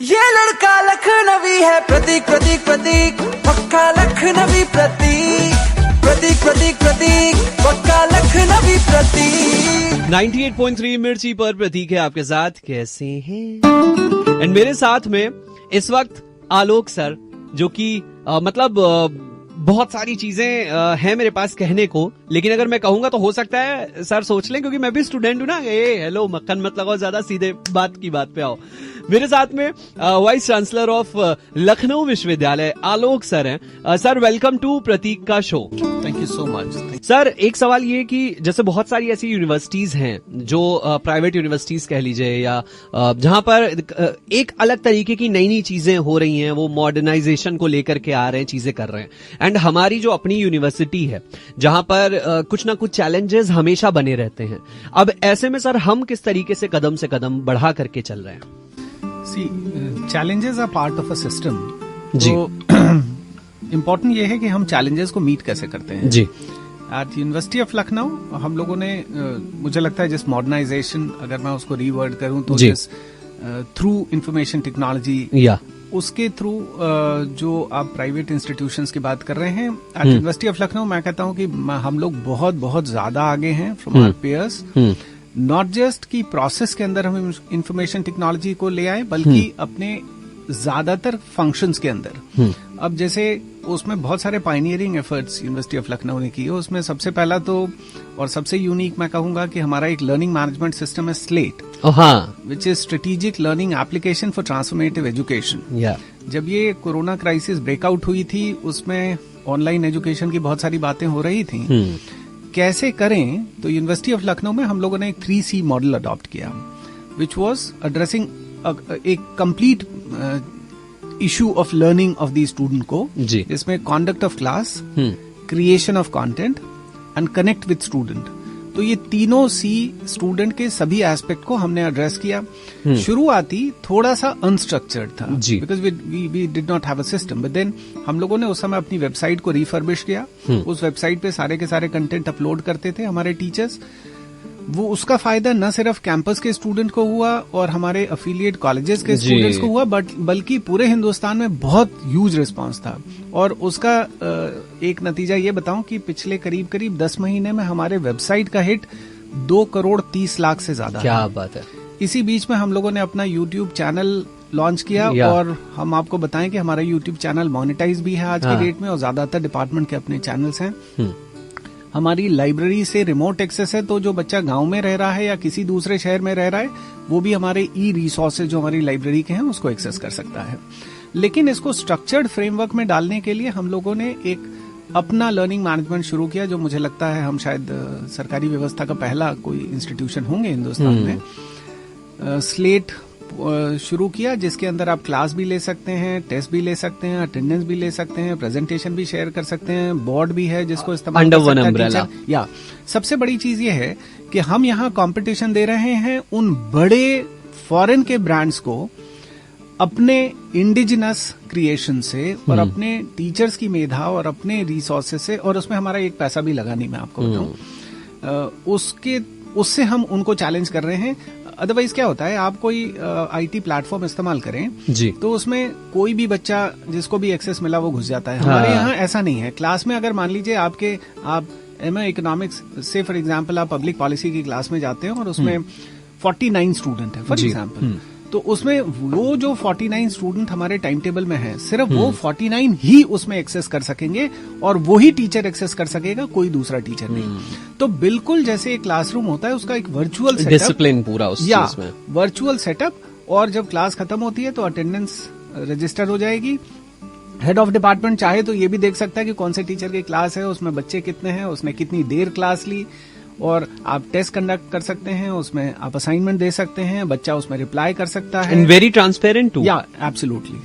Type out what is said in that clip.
ये लड़का लखनवी है, प्रतीक प्रतीक प्रतीक, पक्का लखनवी प्रतीक, प्रतीक प्रतीक प्रतीक, पक्का लखनवी प्रतीक। 98.3 मिर्ची पर प्रतीक है आपके साथ। कैसे हैं? एंड मेरे साथ में इस वक्त आलोक सर, जो कि मतलब बहुत सारी चीजें हैं मेरे पास कहने को, लेकिन अगर मैं कहूंगा तो हो सकता है सर सोच लें, क्योंकि मैं भी स्टूडेंट हूं ना। हेलो, मक्खन मत लगाओ ज्यादा, सीधे बात की बात पे आओ। मेरे साथ में वाइस चांसलर ऑफ लखनऊ विश्वविद्यालय आलोक सर हैं। सर, वेलकम टू प्रतीक का show. Thank you so much. Sir, एक सवाल ये कि जैसे बहुत सारी ऐसी यूनिवर्सिटीज हैं जो प्राइवेट यूनिवर्सिटीज कह लीजिए, या जहां पर एक अलग तरीके की नई नई चीजें हो रही हैं, वो मॉडर्नाइजेशन को लेकर के आ रहे हैं, चीजें कर रहे हैं। एंड हमारी जो अपनी यूनिवर्सिटी है, जहां पर कुछ ना कुछ चैलेंजेस हमेशा बने रहते हैं। अब ऐसे में सर, हम किस तरीके से कदम बढ़ा करके चल रहे हैं? C, challenges are part of a system. जी। इम्पोर्टेंट ये है कि हम चैलेंजेस को मीट कैसे करते हैं। जी। एट यूनिवर्सिटी ऑफ लखनऊ हम लोगों ने मुझे लगता है जिस मॉडर्नाइजेशन, अगर मैं उसको रीवर्ड करूं तो जिस थ्रू इंफॉर्मेशन टेक्नोलॉजी, या उसके थ्रू जो आप प्राइवेट इंस्टीट्यूशंस की बात कर रहे हैं, एट यूनिवर्सिटी ऑफ लखनऊ मैं कहता हूं कि हम लोग बहुत बहुत ज्यादा आगे हैं from our peers. Not just कि प्रोसेस के अंदर हम इंफॉर्मेशन टेक्नोलॉजी को ले आए, बल्कि अपने ज्यादातर फंक्शंस के अंदर। अब जैसे उसमें बहुत सारे pioneering efforts university of Lucknow ने किए। उसमें सबसे पहला तो और सबसे यूनिक मैं कहूंगा कि हमारा एक लर्निंग मैनेजमेंट सिस्टम है, slate, which is strategic learning application for transformative education. जब ये कोरोना क्राइसिस ब्रेकआउट हुई थी, उसमें ऑनलाइन एजुकेशन की बहुत सारी बातें हो रही थी। कैसे करें, तो यूनिवर्सिटी ऑफ लखनऊ में हम लोगों ने एक 3C मॉडल अडॉप्ट किया, विच वॉज एड्रेसिंग एक complete issue of learning of the student को, जिसमें conduct of class, creation of content and connect with student. तो ये तीनों C स्टूडेंट के सभी एस्पेक्ट को हमने एड्रेस किया। शुरुआती थोड़ा सा अनस्ट्रक्चर्ड था, because we did not have a system, but then हम लोगों ने उस समय अपनी वेबसाइट को रिफर्बिश किया। उस वेबसाइट पे सारे के सारे कंटेंट अपलोड करते थे हमारे टीचर्स। वो उसका फायदा न सिर्फ कैंपस के स्टूडेंट को हुआ और हमारे अफिलिएट कॉलेजेस के स्टूडेंट्स को हुआ, बल्कि पूरे हिंदुस्तान में बहुत ह्यूज रिस्पांस था। और उसका एक नतीजा ये बताऊं कि पिछले करीब करीब 10 महीने में हमारे वेबसाइट का हिट 2,30,00,000 से ज्यादा। क्या बात है। इसी बीच में हम लोगों ने अपना यूट्यूब चैनल लॉन्च किया, और हम आपको बताएं कि हमारा यूट्यूब चैनल मोनेटाइज भी है आज की डेट में, और ज्यादातर डिपार्टमेंट के अपने चैनल्स हैं। हमारी लाइब्रेरी से रिमोट एक्सेस है, तो जो बच्चा गांव में रह रहा है या किसी दूसरे शहर में रह रहा है, वो भी हमारे रिसोर्सेज जो हमारी लाइब्रेरी के हैं उसको एक्सेस कर सकता है। लेकिन इसको स्ट्रक्चर्ड फ्रेमवर्क में डालने के लिए हम लोगों ने एक अपना लर्निंग मैनेजमेंट शुरू किया, जो मुझे लगता है हम शायद सरकारी व्यवस्था का पहला कोई इंस्टीट्यूशन होंगे हिंदुस्तान में। स्लेट शुरू किया, जिसके अंदर आप क्लास भी ले सकते हैं, टेस्ट भी ले सकते हैं, अटेंडेंस भी ले सकते हैं, प्रेजेंटेशन भी शेयर कर सकते हैं, बोर्ड भी है जिसको इस्तेमाल कर सकता है टीचर। या सबसे बड़ी चीज ये है कि हम यहाँ कंपटीशन दे रहे हैं उन बड़े फॉरेन के ब्रांड्स को अपने इंडिजिनस क्रिएशन से, और अपने टीचर्स की मेधा और अपने रिसोर्सेज से, और उसमें हमारा एक पैसा भी लगा नहीं, मैं आपको बताऊं। उससे हम उनको चैलेंज कर रहे हैं। अदरवाइज क्या होता है, आप कोई आईटी प्लेटफॉर्म इस्तेमाल करें तो उसमें कोई भी बच्चा जिसको भी एक्सेस मिला वो घुस जाता है। हमारे यहाँ ऐसा नहीं है। क्लास में अगर मान लीजिए आप एमए इकोनॉमिक्स से फॉर एग्जांपल आप पब्लिक पॉलिसी की क्लास में जाते हैं और उसमें 49 स्टूडेंट है फॉर एग्जांपल, तो उसमें वो जो 49 स्टूडेंट हमारे टाइम टेबल में है, सिर्फ वो 49 ही उसमें एक्सेस कर सकेंगे, और वही टीचर एक्सेस कर सकेगा, कोई दूसरा टीचर नहीं। तो बिल्कुल जैसे एक क्लासरूम होता है, उसका एक वर्चुअल सेटअप, डिसिप्लिन पूरा उस चीज में, वर्चुअल सेटअप। और जब क्लास खत्म होती है तो अटेंडेंस रजिस्टर हो जाएगी। हेड ऑफ डिपार्टमेंट चाहे तो ये भी देख सकता है कि कौन से टीचर की क्लास है, उसमें बच्चे कितने हैं, उसने कितनी देर क्लास ली, और आप टेस्ट कंडक्ट कर सकते हैं, उसमें आप असाइनमेंट दे सकते हैं, बच्चा उसमें रिप्लाई कर सकता है। And very transparent too. Yeah absolutely.